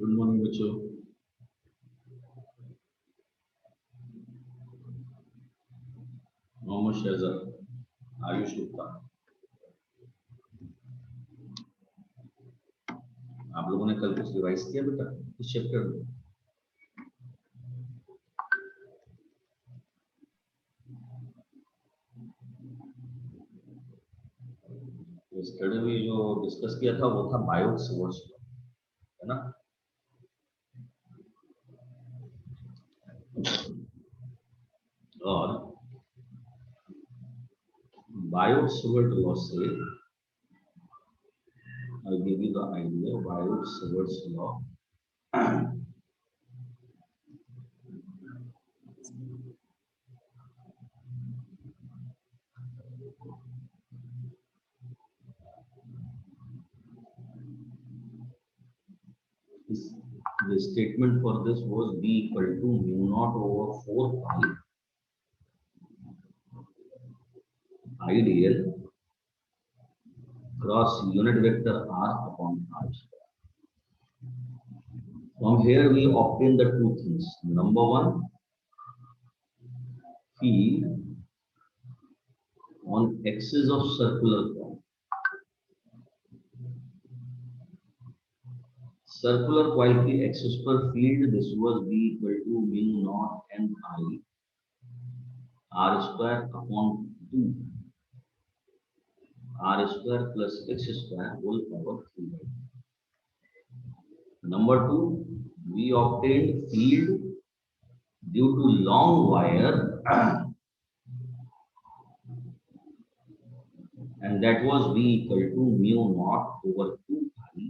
Good morning बच्चों। मोहम्मद शहजाद, आयुष गुप्ता। आप लोगों ने कल कुछ रिवाइज किया बेटा इस चैप्टर में? यस्टरडे भी जो डिस्कस किया था वो था बायोट्स वर्ड्स, है ना? और बायोट्स वर्ड लॉ से I'll give you the idea of Bayes-Edwards law. The statement for this was B equal to mu naught over 4 pi ideal cross unit vector R upon R square. From here we obtain the two things. Number one, field on axis of circular form. Circular coil की axis पर field, this was B equal to mu naught n I R square upon 2 R square plus x square whole power 3. Number two, we obtained field due to long wire and that was V equal to mu naught over 2 pi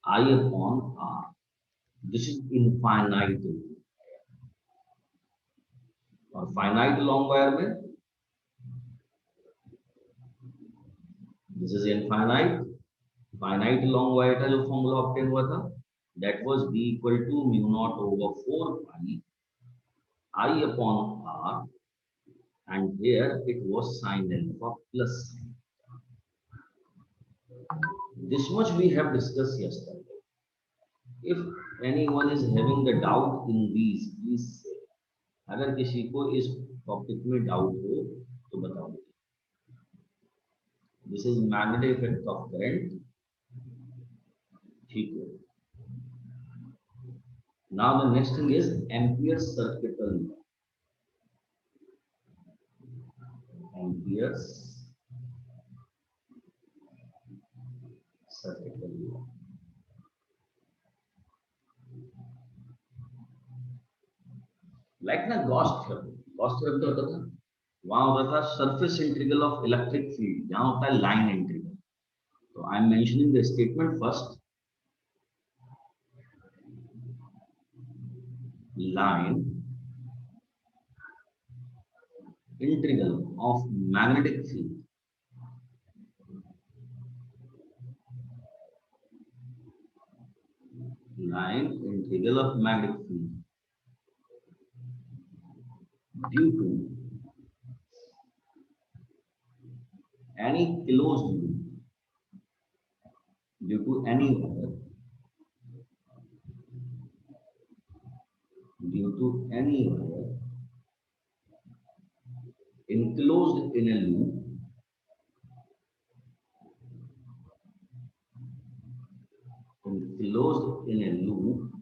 I upon R. This is infinite. और finite long wire में this is infinite. Finite long wire का जो formula obtain हुआ था that was V equal to mu naught over 4 pi I upon R, and here it was sin alpha plus sin. This much we have discussed yesterday. If anyone is having the doubt in these, please say. अगर किसी को इस topic में doubt हो तो बताओ. This is magnetic effect of current. ठीक है. Now the next thing is Ampere's circuital law. Ampere's circuital law. Like ना Gauss theorem. Gauss theorem क्या होता था? वहां होता था surface integral of electric field. यहाँ होता है line integral. So I am mentioning the statement first. Line integral of magnetic field due to any closed loop, due to any wire, enclosed in a loop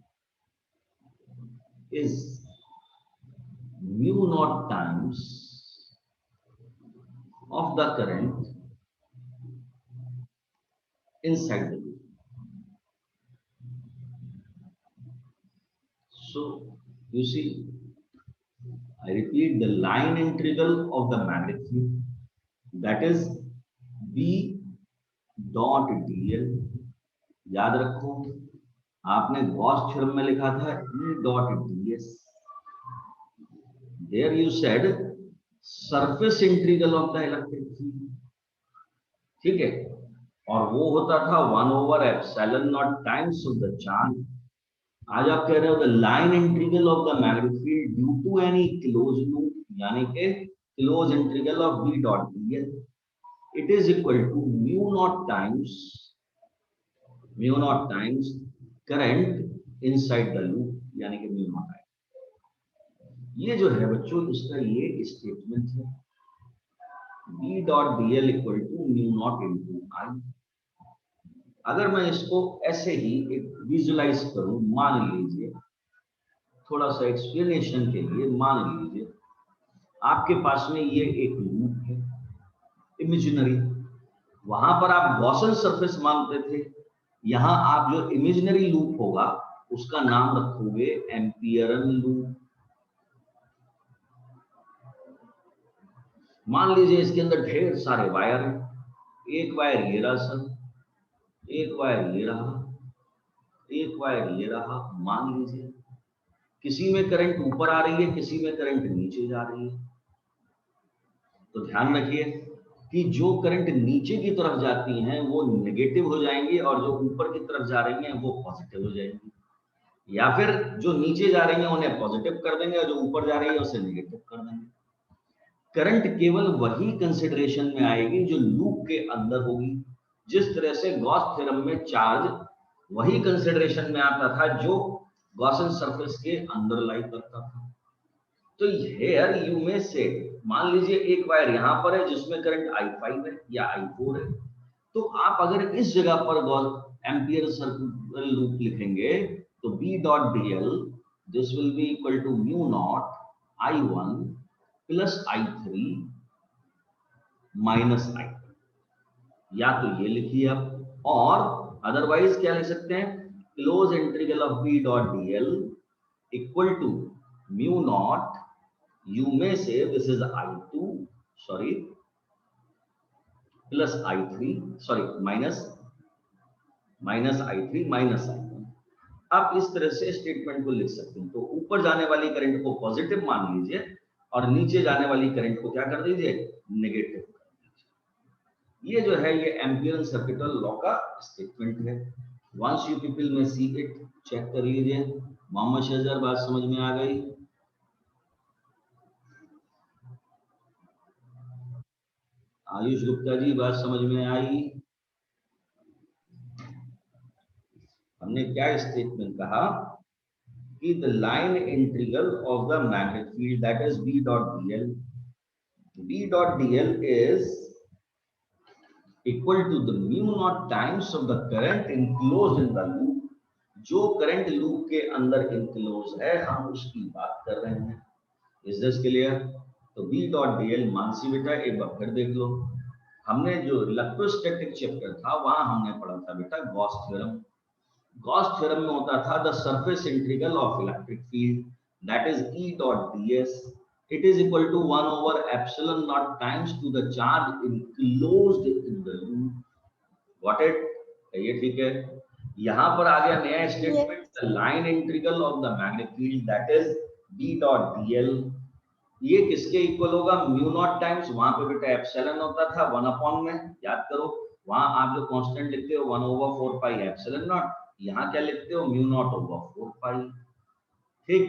is mu naught times of the current inside the loop. So you see, I repeat, the line integral of the magnetic field, that is B dot dl. याद रखो, आपने Gauss theorem में लिखा था E dot ds. There you said surface integral of the electric field. ठीक है, और वो होता था 1 over epsilon naught times of the charge. आज आप कह रहे हो the line integral of the magnetic field due to any closed loop, यानी कि closed integral of B dot dl, it is equal to mu naught times current inside the loop यानी कि mu not I. ये जो है बच्चों इसका ये स्टेटमेंट है, B dot D L equal to mu naught into I. अगर मैं इसको ऐसे ही एक विजुलाइज करूं, मान लीजिए थोड़ा सा एक्सप्लेनेशन के लिए, मान लीजिए आपके पास में ये एक लूप है इमेजिनरी, वहां पर आप गॉसन सरफेस मानते थे, यहां आप जो इमेजिनरी लूप होगा उसका नाम रखोगे एम्पियरन लूप। मान लीजिए इसके अंदर ढेर सारे वायर हैं, एक वायर ये रहा सर, एक वायर ये रहा, एक वायर ये रहा। मान लीजिए किसी में करंट ऊपर आ रही है, किसी में करंट नीचे जा रही है। तो ध्यान रखिए कि जो करंट नीचे की तरफ जाती हैं वो नेगेटिव हो जाएंगी और जो ऊपर की तरफ जा रही हैं वो पॉजिटिव हो जाएंगी, या फिर जो नीचे जा रही हैं उन्हें पॉजिटिव कर देंगे और जो ऊपर जा रही है उसे नेगेटिव कर देंगे। करंट केवल वही कंसिडरेशन में आएगी जो लूप के अंदर होगी। जिस तरह से गॉस थ्योरम में चार्ज वही कंसिडरेशन में आता था जो गॉसन सरफेस के अंदर लाई करता था। तो हेयर यू में से मान लीजिए एक वायर यहां पर है जिसमें करंट I5 है या I4 है, तो आप अगर इस जगह पर एम्पियर सर्कुलर लूप लिखेंगे तो B dot DL this will be equal to mu naught I1 plus I3 minus I, या तो ये लिखिए आप, और अदरवाइज क्या लिख सकते हैं, close integral of B dot DL equal to mu naught, यू में से this is I2 sorry plus I3 sorry minus I3 minus I1। आप इस तरह से स्टेटमेंट को लिख सकते हैं। तो ऊपर जाने वाली करंट को पॉजिटिव मान लीजिए और नीचे जाने वाली करंट को क्या कर दीजिए, नेगेटिव कर दीजिए। ये जो है ये एम्पियर सर्किटल लॉ का स्टेटमेंट है। वंस यू पीपल में सी इट, चेक कर लीजिए। मोहम्मद शहजर बात समझ में आ गई? आयुष गुप्ता जी बात समझ में आई? हमने क्या स्टेटमेंट कहा कि the line integral of the magnetic field that is B dot DL, B dot DL is equal to the mu naught times of the current enclosed in the loop। जो करंट लूप के अंदर enclose है हम उसकी बात कर रहे हैं। Is this clear? तो B डॉट DL मानसी बेटा एक बार फिर देख लो, हमने जो इलेक्ट्रोस्टैटिक चैप्टर था वहां हमने पढ़ा था बेटा गॉस थ्योरम। गॉस थ्योरम में होता था the surface integral of electric field that is E dot ds, it is equal to 1 over epsilon naught times to the charge enclosed in the loop। Got it? ये ठीक है। यहां पर आ गया नया statement, the line integral of the magnetic field that is B dot DL, ये किसके equal होगा, म्यू नॉट टाइम्स, वहां पे बेटा एप्सिलॉन होता था 1 अपॉन में, याद करो वहां आप जो कांस्टेंट लिखते हो 1 ओवर 4 पाई एप्सिलॉन नॉट, यहाँ क्या लिखते हो म्यू नॉट ओवर 4 पाई। ठीक,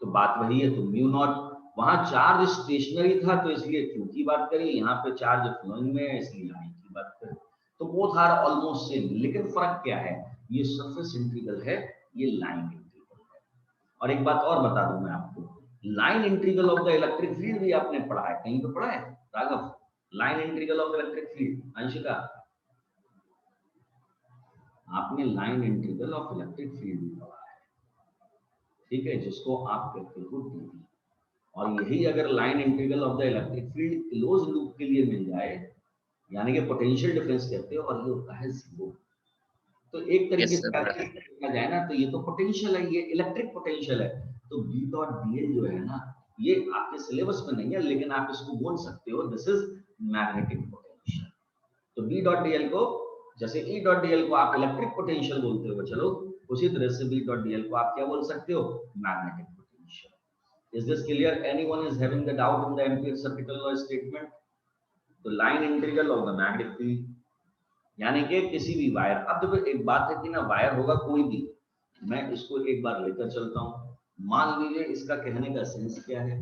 तो बात वही है। तो म्यू नॉट, वहां चार्ज स्टेशनरी था तो इसलिए क्यू की बात करी, यहाँ पे चार्ज फ्लोइंग में है इसलिए आई की बात करी। तो बोथ आर ऑलमोस्ट सेम, लेकिन फर्क क्या है, ये सरफेस इंटीग्रल है, ये लाइन इंटीग्रल है। और एक बात और बता दूं मैं आपको, line integral of the electric field भी आपने पढ़ा है, कहीं तो पढ़ा है Raghav? Line integral of electric field, Anshika आपने line integral of electric field भी पढ़ा है, ठीक है, जिसको आप कहते हो डीवी। और यही अगर line integral of the electric field close loop के लिए मिल जाए, यानी कि पोटेंशियल डिफरेंस कहते हो, और ये होता है जीरो, तो एक तरीके से देखा जाए ना तो ये तो पोटेंशियल है, ये इलेक्ट्रिक पोटेंशियल है। तो B डॉट DL जो है ना, ये आपके सिलेबस में नहीं है लेकिन आप इसको बोल सकते हो दिस इज मैग्नेटिक पोटेंशियल। तो B डॉट DL को, जैसे E डॉट DL को आप इलेक्ट्रिक पोटेंशियल बोलते हो चलो, उसी तरह से B डॉट DL को आप क्या बोल सकते हो, magnetic potential. Is this clear? Anyone is having the doubt in the Ampere circuital law statement? तो line integral of the magnetic field यानी कि किसी भी वायर, अब देखो एक बात है कि ना वायर होगा कोई भी, मैं इसको एक बार लेकर चलता हूं, मान लीजिए इसका कहने का सेंस क्या है,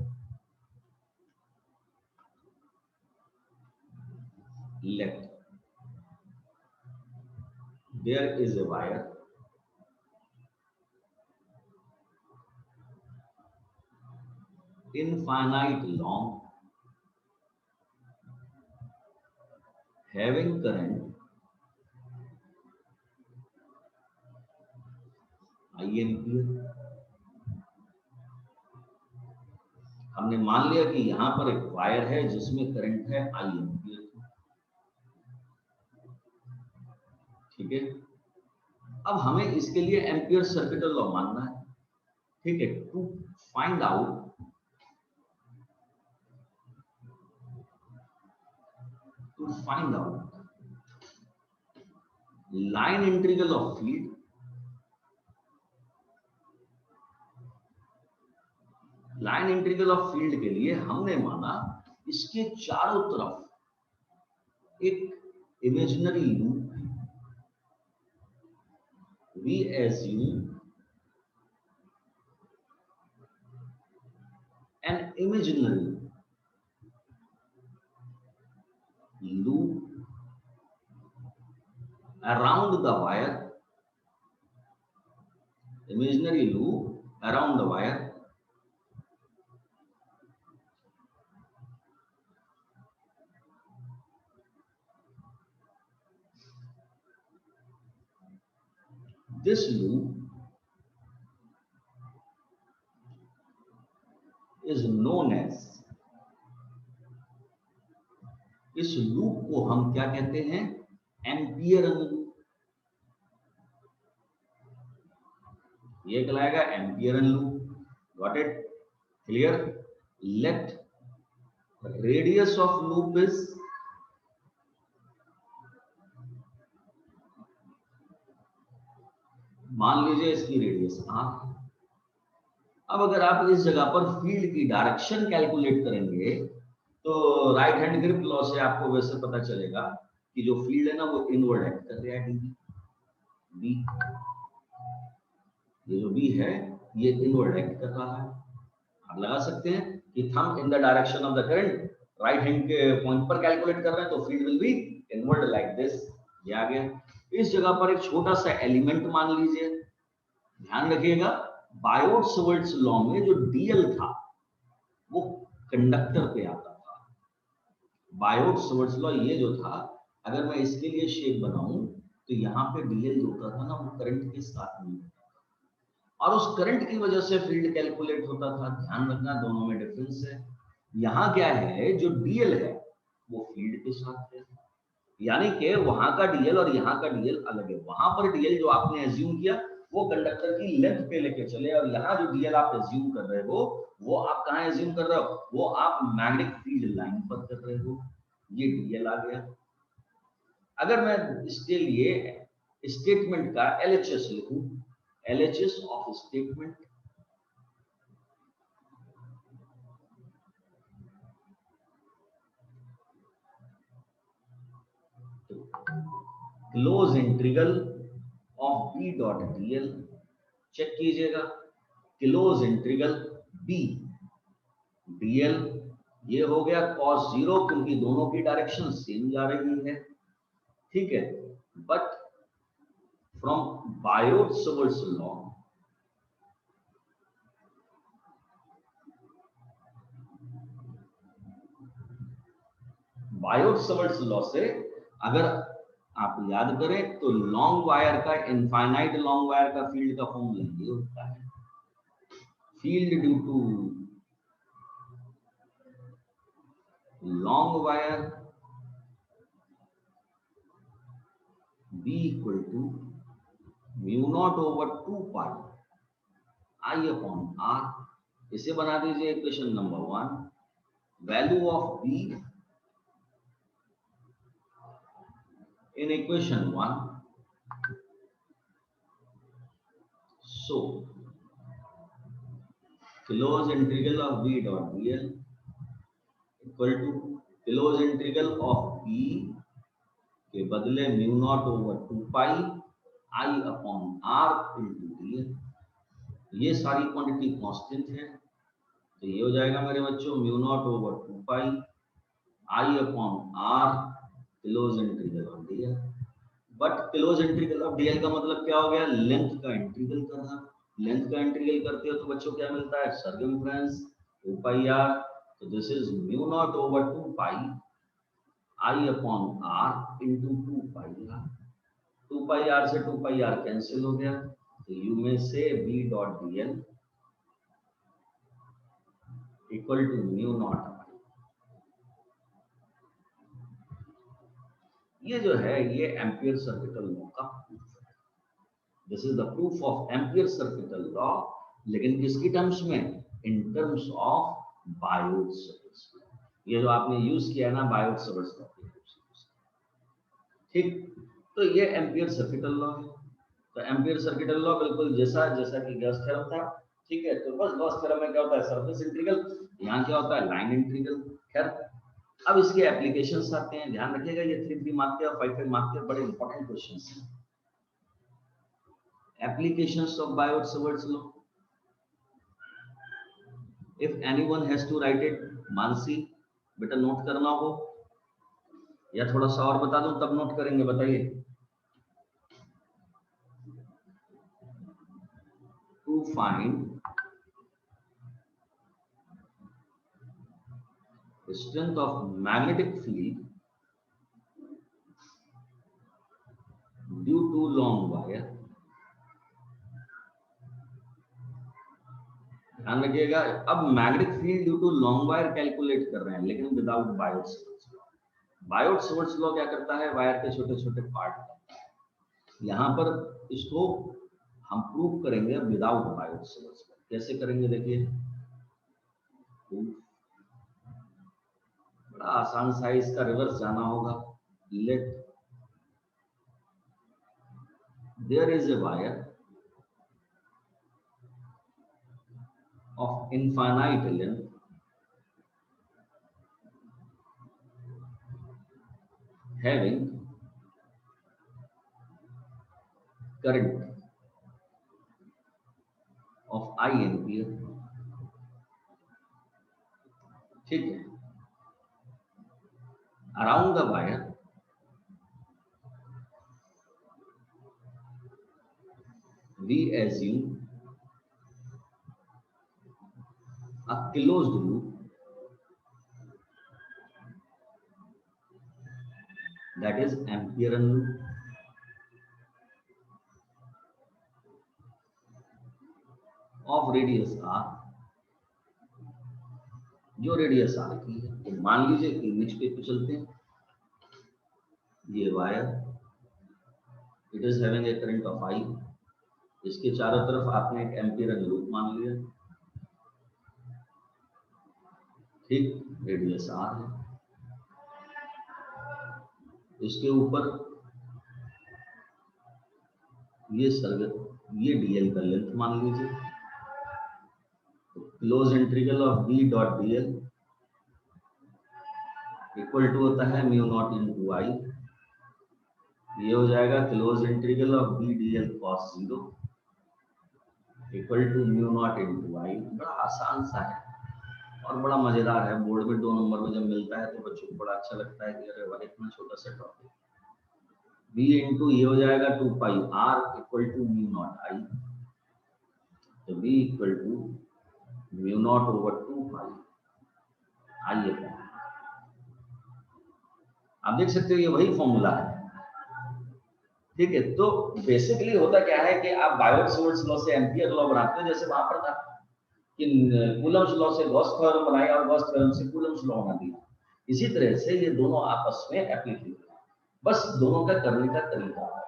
let there is a wire infinite long having current I ampere. हमने मान लिया कि यहां पर एक वायर है जिसमें करंट है I एम्पियर, ठीक है। अब हमें इसके लिए एम्पियर सर्किट लॉ मानना है, ठीक है। To find out line integral of field, line integral of field के लिए हमने माना इसके चारों तरफ एक imaginary loop, we assume an imaginary loop around the wire, imaginary loop around the wire, this loop is known as, इस loop को हम क्या कहते हैं, एम्पियरन लूप। ये कहलाएगा Amperian loop. Got it? Clear? Let radius of loop is, मान लीजिए इसकी रेडियस R। अब अगर आप इस जगह पर फील्ड की डायरेक्शन कैलकुलेट करेंगे तो राइट हैंड ग्रिप लॉ से आपको वैसे पता चलेगा कि जो फील्ड है ना वो इनवर्ड एक्ट कर रहा है, बी, ये जो बी है ये इनवर्ड एक्ट कर रहा है। आप लगा सकते हैं कि thumb in the direction of the current, right hand के पॉइंट पर कैलकुलेट कर रहे हैं तो field will be inward like this. ये आ गया। इस जगह पर एक छोटा सा एलिमेंट मान लीजिए, ध्यान रखिएगा बायोट-सावर्ट्स लॉ में जो डीएल था वो कंडक्टर पे आता था। बायोट-सावर्ट्स लॉ ये जो था, अगर मैं इसके लिए शेप बनाऊं तो यहाँ पे डीएल जो होता था ना वो करंट के साथ में होता था और उस करंट की वजह से फील्ड कैलकुलेट होता था। ध्यान रखना दोनों में डिफरेंस है। यहाँ क्या है, जो डीएल है वो फील्ड के साथ है, यानी कि वहां का डीएल और यहाँ का डीएल अलग है। वहां पर डीएल जो आपने एज्यूम किया वो कंडक्टर की लेंथ पे लेके चले, और यहाँ जो डीएल आप एज्यूम कर रहे हो वो आप कहाँ एज्यूम कर रहे हो, वो आप मैग्नेटिक फील्ड लाइन पर कर रहे हो। ये डीएल आ गया। अगर मैं इसके लिए स्टेटमेंट का एलएचएस लिखूं, LHS of statement, close integral of B dot DL, check कीजिएगा, क्लोज इंटीग्रल बी डीएल, ये हो गया cos 0 क्योंकि दोनों की डायरेक्शन सेम जा रही है, ठीक है। But from Biot Savart's law, Biot Savart's law से अगर आप याद करें तो लॉन्ग वायर का, इनफाइनाइट लॉन्ग वायर का फील्ड का फॉर्मूला ये होता है, field due to long wire B equal to mu naught over 2 pi I upon R। इसे बना दीजिए equation number 1। Value of B in equation 1, so close integral of B dot dl equal to close integral of B के बदले mu naught over 2 pi I upon R into dl। ये सारी quantity constant है तो ये हो जाएगा मेरे बच्चों mu naught over 2 pi I upon R close integral of dl। But close integral of dl का मतलब क्या हो गया, लेंथ का इंटीग्रल करना। लेंथ का इंटीग्रल करते हो तो बच्चों क्या मिलता है, circumference. 2 pi r, so this is mu naught over 2 pi I upon r into 2 pi r. 2 pi r से 2 pi r कैंसिल हो गया, तो you may say v dot dl equal to mu naught I. ये जो है ये ampere circuital law का proof है. This is the proof of ampere circuital law, लेकिन किसकी टर्म्स में? In terms of Biot-Savart's. ये जो आपने यूज किया ना बायोट-सावर्ट्स लॉ, ठीक. तो ये एम्पियर सर्किटल लॉ है. तो एम्पियर सर्किटल लॉ बिल्कुल जैसा कि गॉस थ्योरम था, ठीक है. तो बस गॉस थ्योरम में क्या होता है? Surface integral. यहाँ क्या होता है? Line integral. खैर, अब इसके एप्लीकेशंस आते हैं. ध्यान रखिएगा ये 3 मार्क के और 5 मार्क के बड़े इंपॉर्टेंट क्वेश्चंस हैं. Applications of Biot Savart's law. If anyone has to write it, Mansi बेटा नोट करना हो या थोड़ा सा और बता दूं तब नोट करेंगे, बताइए. To find strength of magnetic field due to long wire. ध्यान रखिएगा, अब magnetic field due to long wire calculate कर रहे हैं, लेकिन without Biot Savart's law. Biot Savart's law क्या करता है? वायर के छोटे छोटे पार्ट करता है. यहाँ पर इसको हम प्रूव करेंगे विदाउट बायोट-सावर्ट्स लॉ. कैसे करेंगे देखिए. बड़ा आसान सा, इसका रिवर्स जाना होगा. Let there is a wire of infinite length having current of I ampere. ठीक है. Around the wire we assume a closed loop that is Amperean loop. Of radius r, जो रेडियस r की है. तो मान लीजिए इमेज पे चलते हैं. ये wire, it is having a current of I. इसके चारों तरफ आपने एक एम्पियरन लूप मान लिया, ठीक. रेडियस r है. इसके ऊपर ये ये dl का लेंथ मान लीजिए. Close integral of v dot dl equal to होता है म्यू नॉट इनटू I. ये हो जाएगा close integral of v dl cos 0 equal to mu naught into I. बड़ा आसान सा है और बड़ा मजेदार है. बोर्ड में 2 नंबर में जब मिलता है तो बच्चों को बड़ा अच्छा लगता है कि अरे वाह इतना छोटा सा टॉपिक. v इंटू ये हो जाएगा 2 pi r equal to mu naught I. तो v equal to mu naught over 2 pi I है. आप देख सकते हो ये वही फॉर्मूला है, ठीक है. तो बेसिकली होता क्या है कि आप बायोट-सावर्ट्स लॉ से एम्पियर लॉ बनाते हो, जैसे वहां पर था कि कूलम्ब्स लॉ से गॉस थ्योरम बनाया और गॉस थ्योरम से कूलम्ब्स लॉ बना दिया. इसी तरह से ये दोनों आपस में एप्लीकेबल है, बस दोनों का करने का तरीका है.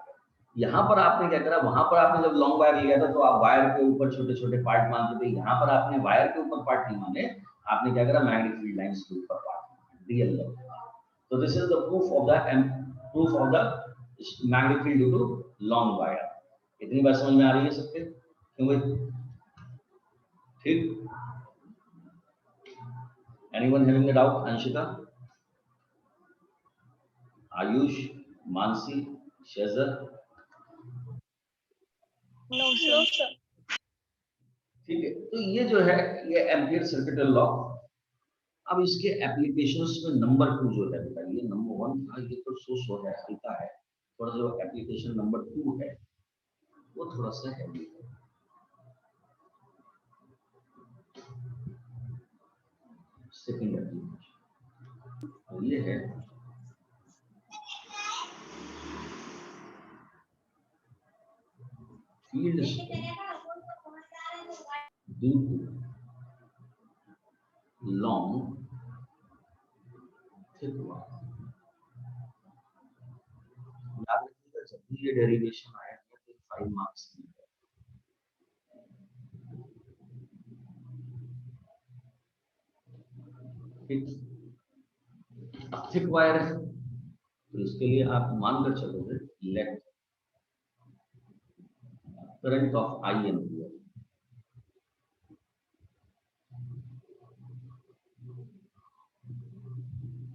यहाँ पर आपने क्या करा, वहां पर आपने जब लॉन्ग वायर लिया था तो आप वायर के ऊपर छोटे छोटे पार्ट मानते थे. यहाँ पर आपने वायर के ऊपर पार्ट नहीं माने, आपने क्या करा, मैग्नेटिक फील्ड लाइंस के ऊपर पार्ट डीएल. तो this is the proof of the magnetic field due to long wire. इतनी बात समझ में आ रही है सबके? क्यों भाई? ठीक. Anyone having a doubt? Anshika, Ayush, Mansi, Shejar? No sir. ठीक है. तो ये जो है ये एम्पियर सर्किटल लॉ. अब इसके एप्लीकेशंस में नंबर 2 जो है बेटा, ये नंबर 1 था, ये तो सो है, हल्का है. थोड़ा जो एप्लीकेशन नंबर 2 है वो थोड़ा सा हैवी है. सेकेंड एप्लीकेशन, और ये है field due to long thick wire. याद रखिएगा जब भी ये डेरिवेशन आया तो 5 मार्क्स की है। थिक वायर है तो इसके लिए आप मानकर चलोगे let current of I ampere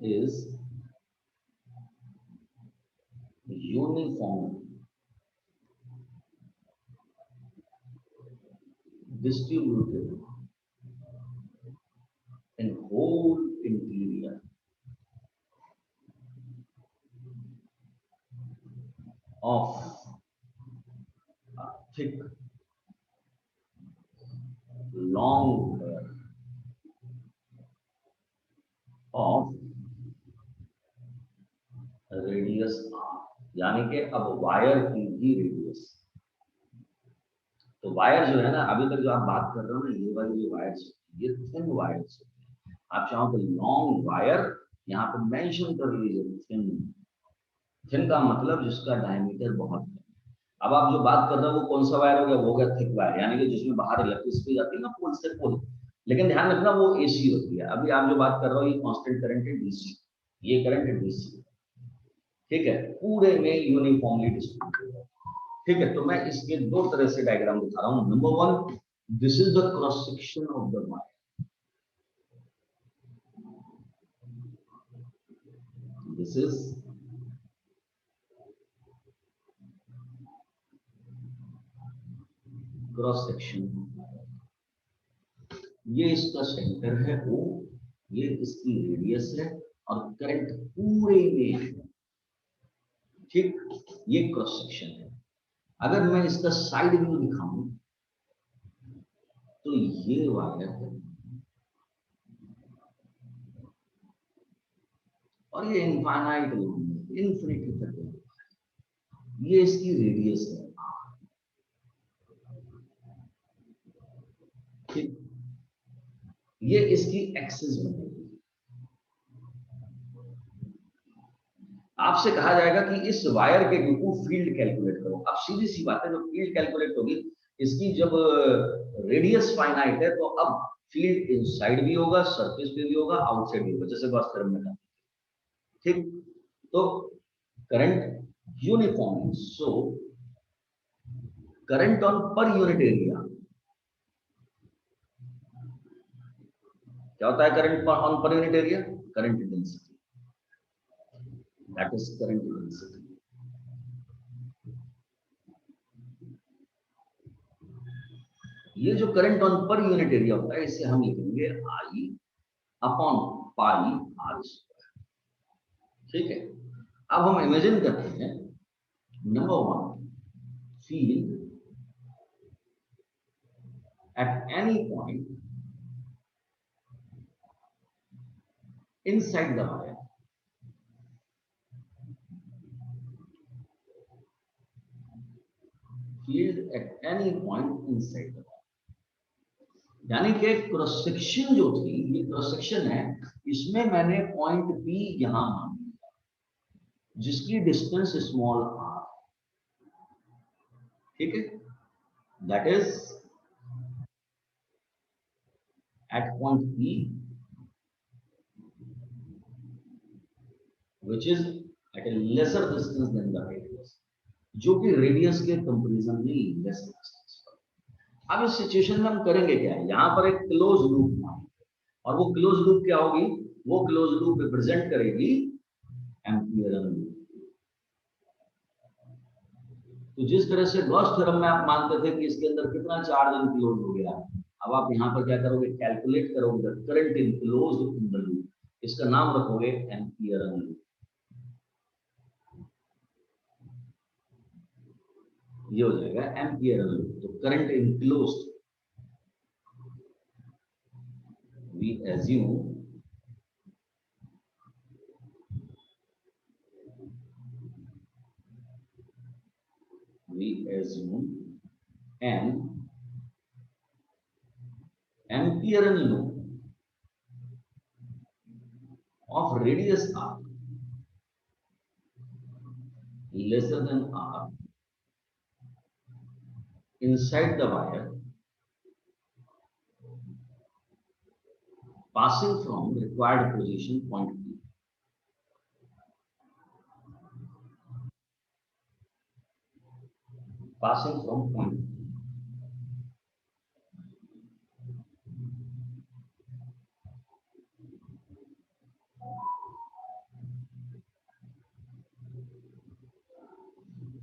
is uniform distributed in whole interior of a thick long wire of radius r, यानी कि अब वायर की भी रेडियस। तो वायर जो है ना, अभी तक जो आप बात कर रहे हो ना, ये वाली जो वायर्स ये थिन वायर्स होती है। आप चाहो तो लॉन्ग वायर यहाँ पे मेंशन कर लीजिए, थिन। थिन का मतलब जिसका डायमीटर बहुत है। अब आप जो बात कर रहे हो वो कौन सा वायर हो गया, वो हो गया थिक वायर, यानी कि जिसमें बाहर इलेक्ट्रिसिटी जाती है ना पोल से पोल। लेकिन ध्यान रखना वो एसी होती है। अभी आप जो बात कर रहे हो ये कांस्टेंट करंट है डीसी, ये करंट है डीसी, ठीक है, पूरे में यूनिफॉर्मली डिस्ट्रीब्यूटेड है। ठीक है, तो मैं इसके दो तरह से डायग्राम दिखा रहा हूं। Number 1, this is the cross section of the wire, this is cross section, ये इसका सेंटर है O, ये इसकी रेडियस है और करंट पूरे में है, ठीक, ये क्रॉस सेक्शन है। अगर मैं इसका साइड व्यू दिखाऊं तो ये वायर है और ये इनफाइनाइट इन्फिनिटी तक है, ये इसकी रेडियस है, ठीक, ये इसकी एक्सिस बनेगी। आपसे कहा जाएगा कि इस वायर के थ्रू फील्ड कैलकुलेट करो। अब सीधी सी बात है, जो फील्ड कैलकुलेट होगी इसकी जब रेडियस फाइनाइट है तो अब फील्ड इनसाइड भी होगा, सरफेस पे भी होगा, आउटसाइड भी होगा, जैसे गॉस थ्योरम में था, ठीक। तो current uniform, so current on per unit area, क्या होता है current on per unit area? Current intensity, that is current intensity. ये जो current on per unit area होता है इसे हम लिखेंगे I upon pi are square, ठीक है। अब हम इमेजिन करते हैं, number 1, field at any point inside the wire, field at any point inside the wire, यानी कि क्रॉस सेक्शन जो थी, ये क्रॉस सेक्शन है, इसमें मैंने पॉइंट बी यहां मान लिया जिसकी डिस्टेंस स्मॉल r, ठीक है, that is at point P which is at a lesser distance than the radius, जो कि रेडियस के कंपैरिजन में लेस डिस्टेंस पर। अब इस सिचुएशन में हम करेंगे क्या, यहां पर एक क्लोज लूप मानेंगे, और वो क्लोज लूप क्या होगी, वो क्लोज लूप रिप्रेजेंट करेगी एम्पियरन लूप। तो जिस तरह से गॉस थ्योरम में आप मानते थे कि इसके अंदर कितना चार्ज इनक्लोज हो गया, अब आप यहां पर क्या करोगे, कैलकुलेट करोगे the current enclosed in the loop, इसका नाम रखोगे एम्पियरन लूप, ये हो जाएगा एम्पियरन लूप। तो current enclosed we assume we assume an Amperian loop of radius r lesser than r inside the wire passing from required position point P. Passing from point P.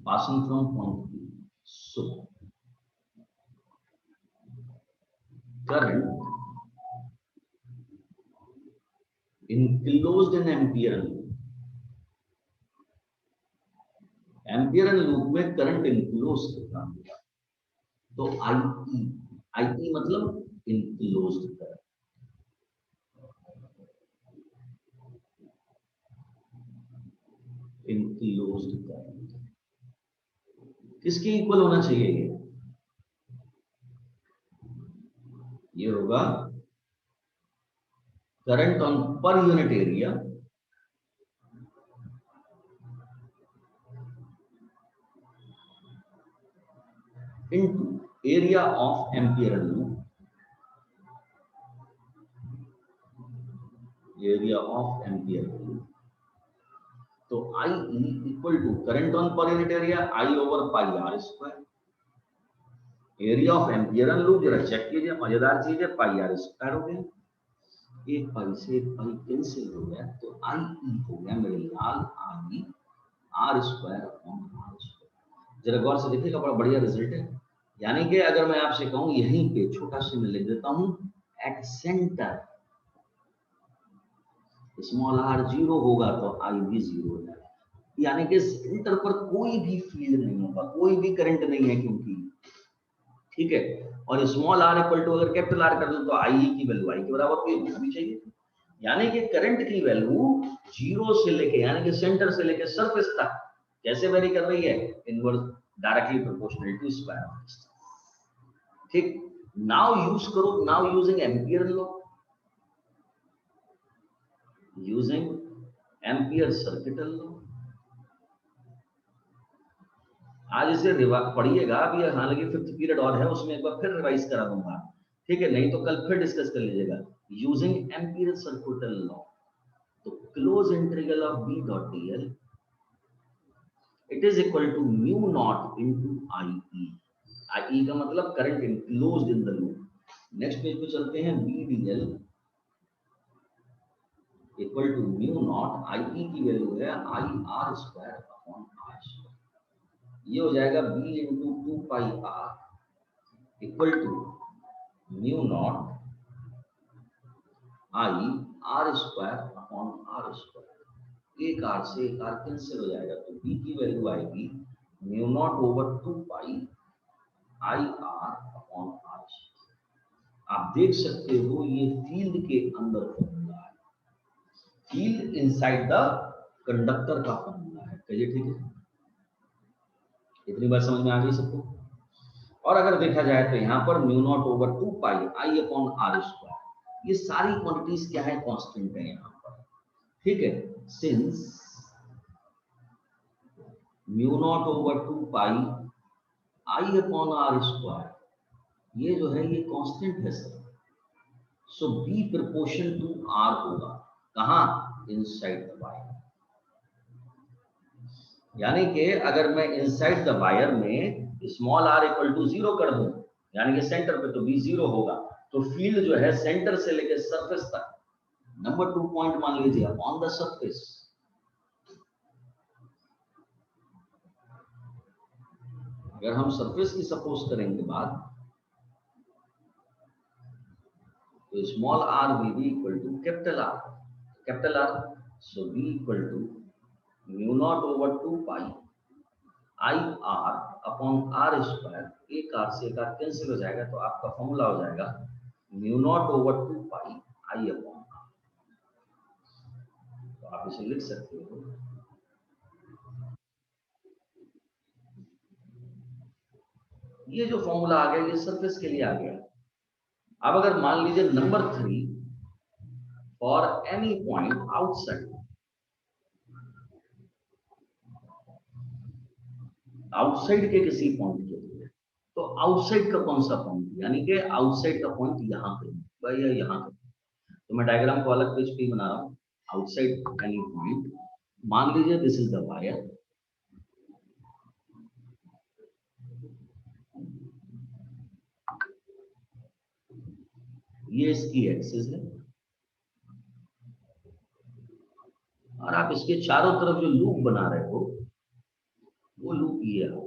Passing from point P. So, current enclosed in Amperian loop. Amperian loop में current enclosed होगा, तो IE मतलब enclosed current, enclosed current किसके equal होना चाहिए? ये होगा current on per unit area into area of Amperian loop, area of Amperian loop. तो IE equal to current on per unit area I over pi are square, area of Amperian loop जरा check कीजिए, मजेदार चीज है, पाई are square हो गया, एक पाई से एक पाई कैंसिल हो गया, तो IE हो गया मेरे लाल IE r square upon r square. जरा गौर से देखिएगा, बड़ा बढ़िया रिजल्ट है। यानी कि अगर मैं आपसे कहूं यहीं पे छोटा सा मैं लिख देता हूं at centre small r zero होगा तो आई भी जीरो हो जाएगा, यानी कि सेंटर पर कोई भी फील्ड नहीं होगा, कोई भी करंट नहीं है क्योंकि, ठीक है। और स्मॉल आर इक्वल टू अगर कैपिटल आर कर दो तो आई की वैल्यू आई के बराबर होनी भी चाहिए, यानी कि करंट की वैल्यू जीरो से लेके यानी कि सेंटर से लेके सरफेस तक कैसे वेरी कर रही है? Inverse directly proportional to square of distance. ठीक, नाउ यूज करो, now using Ampere law, using Ampere circuital law. आज इसे पढ़िएगा, अभी हालांकि 5th पीरियड और है, उसमें एक बार फिर रिवाइज करा दूंगा, ठीक है, नहीं तो कल फिर डिस्कस कर लीजिएगा। यूजिंग एम्पियर सर्किटल लॉ, तो close integral of B dot dl it is equal to mu naught into IE। IE का मतलब current enclosed in the loop. Next page पे चलते हैं, B dl equal to mu naught, IE की value है I r square upon r square, ये हो जाएगा B into 2 pi r equal to mu naught I r square upon r square, एक r से एक r कैंसिल हो जाएगा, तो B की वैल्यू आएगी mu naught over 2 pi I r upon r square. आप देख सकते हो ये फील्ड के अंदर फॉर्मूला है, फील्ड इनसाइड द कंडक्टर का फॉर्मूला है, कहिए ठीक है? इतनी बार समझ में आ गई सबको? और अगर देखा जाए तो यहाँ पर mu naught over 2 pi I upon r square, ये सारी क्वांटिटीज क्या है? कांस्टेंट है यहाँ पर, ठीक है। Since mu naught over 2 pi I upon r square, ये जो है ये कांस्टेंट है sir, so B proportion to R होगा, कहां? Inside the wire. यानी कि अगर मैं इनसाइड द वायर में स्मॉल r इक्वल टू 0 कर दूं, यानी कि सेंटर पे, तो B 0 होगा, तो फील्ड जो है सेंटर से लेकर सरफेस तक, नंबर 2 पॉइंट मान लीजिए ऑन द सरफेस, अगर हम सरफेस की सपोज करेंगे बात, तो small r will be equal to capital R, so B equal to mu naught over 2 pi I r upon r square, एक r से एक r कैंसिल हो जाएगा, तो आपका फॉर्मूला हो जाएगा mu naught over 2 pi I upon r। तो आप इसे लिख सकते हो ये जो फॉर्मूला आ गया ये सरफेस के लिए आ गया। अब अगर मान लीजिए number 3 for any point outside, outside के किसी पॉइंट के लिए, तो आउटसाइड का कौन सा पॉइंट, यानी कि आउटसाइड का पॉइंट यहां पे भाई यहां पे, तो मैं डायग्राम को अलग पेज पे बना रहा हूं। आउटसाइड एनी पॉइंट, मान लीजिए दिस इज द वायर, ये इसकी एक्सिस है, और आप इसके चारों तरफ जो लूप बना रहे हो वो लूप ये है।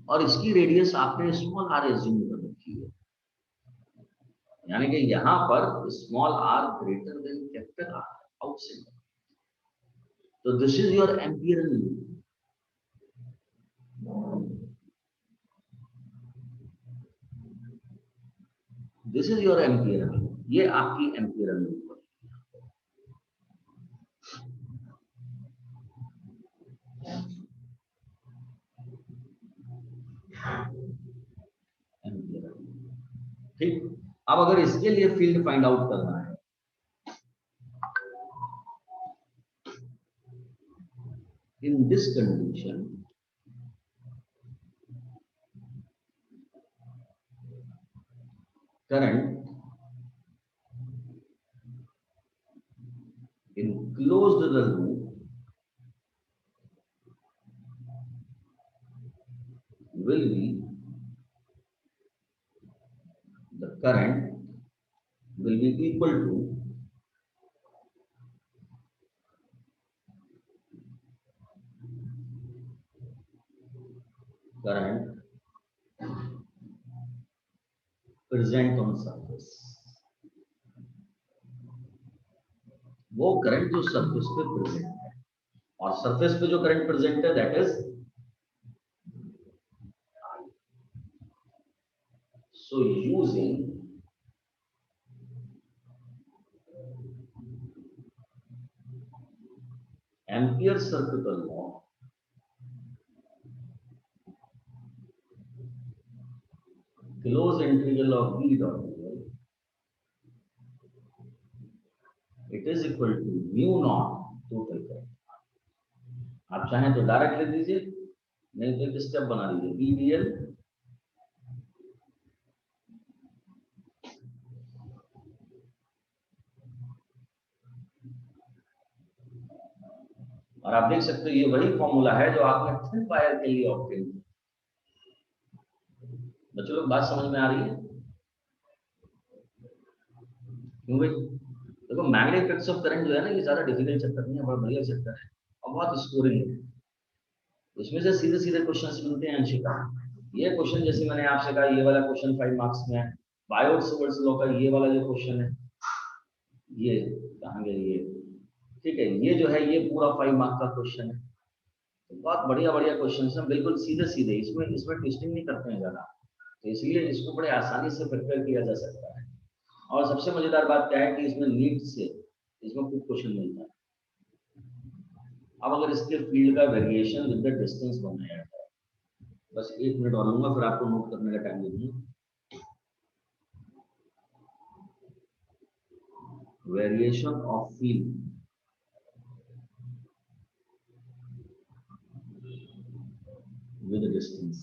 और इसकी रेडियस आपने स्मॉल आर एज्यूम कर रखी है, यानी कि यहां पर small R greater than capital R outside. तो this is your Amperian loop, this is your Amperian loop, ये आपकी एम्पियरल लूप है। ठीक, अब अगर इसके लिए फील्ड फाइंड आउट करना है, in this condition current enclosed the loop will be, the current will be equal to current present on surface। वो करंट जो सरफेस पे प्रेजेंट है, और सरफेस पे जो करंट प्रेजेंट है that is, so using Ampere circular law, close integral of V dot dl, it is equal to mu naught total current। आप चाहें तो डायरेक्ट लिख दीजिए, नहीं तो एक स्टेप बना दीजिए, V dl और आप देख सकते हो ये वही फॉर्मूला है जो आपने थिन वायर के लिए ऑब्टेन किया। बच्चों लोग बात समझ में आ रही है? क्यों भाई? देखो मैग्नेटिक इफेक्ट्स ऑफ करंट जो है ना, ये ज्यादा डिफिकल्ट चैप्टर नहीं है, बड़ा बढ़िया चैप्टर है और बहुत स्कोरिंग है। इसमें से सीधे सीधे क्वेश्चंस मिलते हैं अंशिका। ये क्वेश्चन जैसे मैंने आपसे कहा, ये वाला क्वेश्चन 5 मार्क्स में है। बायोट-सावर्ट्स लॉ का ये वाला जो क्वेश्चन है, ये कहाँ गया ये, ठीक है, ये जो है ये पूरा 5 मार्क का क्वेश्चन है। तो बहुत बढ़िया बढ़िया क्वेश्चन है, बिल्कुल सीधे सीधे, इसमें इसमें ट्विस्टिंग नहीं करते हैं ज्यादा, तो इसलिए इसको बड़े आसानी से प्रिपेयर किया जा सकता है। और सबसे मजेदार बात क्या है कि इसमें नीट से इसमें कुछ क्वेश्चन मिलता है। अब अगर इसके फील्ड का वेरिएशन विद द डिस्टेंस बनाया जाए, बस 1 मिनट और लूंगा फिर आपको नोट करने का टाइम दे दूंगा। Variation of field with distance,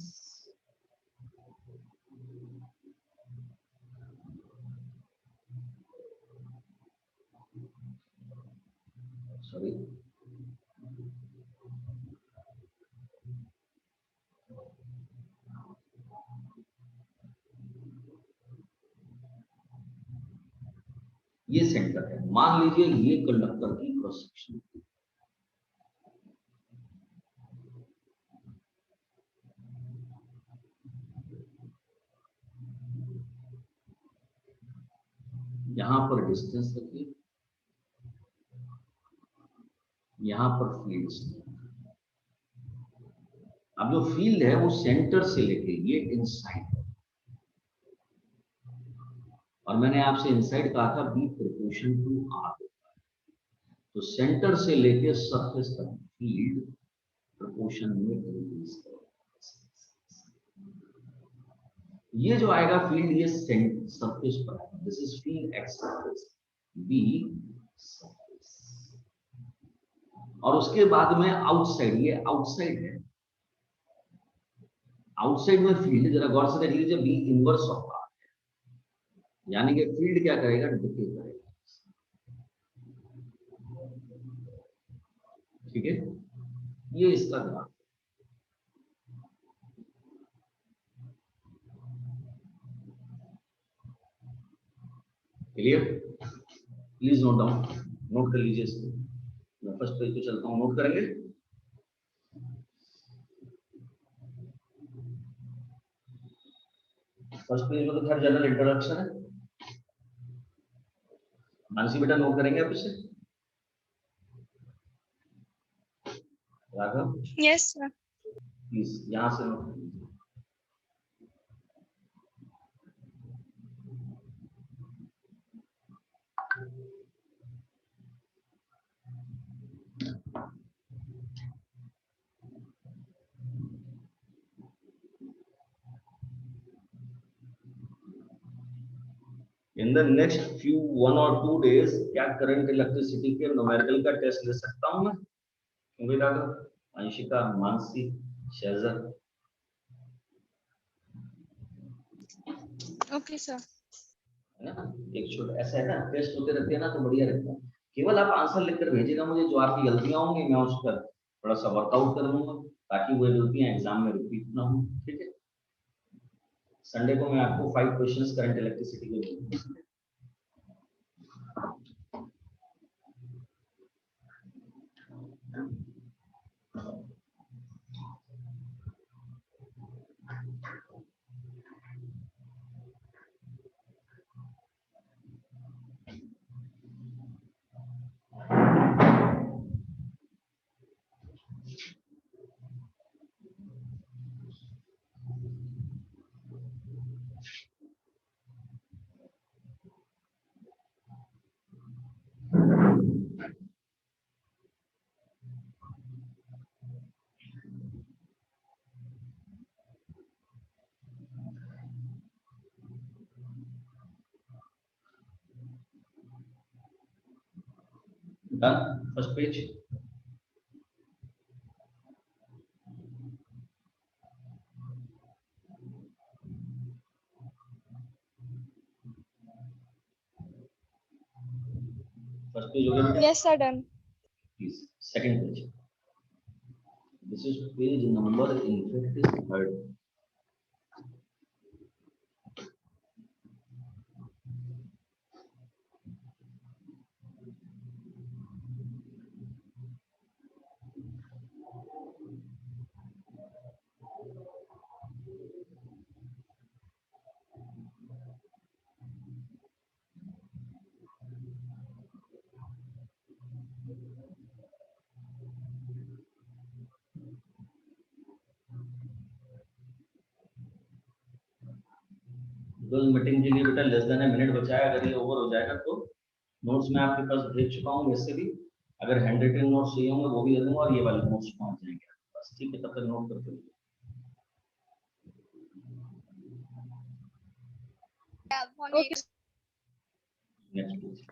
sorry ये सेंटर है, मान लीजिए ये कंडक्टर की क्रॉस सेक्शन, यहां पर डिस्टेंस रखिए, यहां पर फील्ड। अब जो फील्ड है वो सेंटर से लेके ये इनसाइड है, और मैंने आपसे इनसाइड कहा था बी प्रोपोर्शन टू आर, तो सेंटर से लेके सरफेस तक फील्ड प्रोपोर्शन में इंक्रीज करेगा। ये जो आएगा फील्ड ये सरफेस पर आएगा, दिस इज फील्ड एक्स सरफेस बी सरफेस, और उसके बाद में आउटसाइड, ये आउटसाइड है, आउटसाइड में फील्ड जरा गौर से देख लीजिए, बी इनवर्स ऑफ आर, यानी कि फील्ड क्या करेगा, डिके करेगा, ठीक है, ये इसका graph. Clear, please note down, note कर लीजिए इसको। मैं फर्स्ट पेज पे चलता हूँ, नोट करेंगे। फर्स्ट पेज में तो खैर जनरल इंट्रोडक्शन है, मानसी बेटा नोट करेंगे आप इसे। Raghav, yes sir. प्लीज यहाँ से नोट कर लीजिए। इन द नेक्स्ट फ्यू 1 और 2 डेज क्या करंट इलेक्ट्रिसिटी के न्यूमेरिकल का टेस्ट ले सकता हूं मैं? क्योंकि राघव, अंशिका, मानसी, शेजर, ओके सर। है ना, एक छोटा ऐसा है ना, टेस्ट होते रहते हैं ना तो बढ़िया रहता है। केवल आप आंसर लिखकर भेजिएगा मुझे, जो आपकी गलतियां होंगी मैं उस पर थोड़ा सा वर्कआउट कर लूंगा, ताकि वो गलतियां एग्जाम में रिपीट ना हो, ठीक है। संडे को मैं आपको 5 क्वेश्चंस करंट इलेक्ट्रिसिटी के दूंगा। Done. First page. First page हो गया बेटा? Yes sir, done. Please. Second page. This is page number, in fact, is third. Because meeting के लिए बेटा लेस देन मिनट बचा है, अगर ये ओवर हो जाएगा तो नोट्स मैं आपके पास भेज चुका हूँ वैसे भी, अगर हैंड रिटन नोट्स चाहिए होंगे वो भी दे दूंगा, और ये वाले नोट्स पहुंच जाएंगे बस, ठीक है, तब तक नोट करते रहिए। ओके। Next page.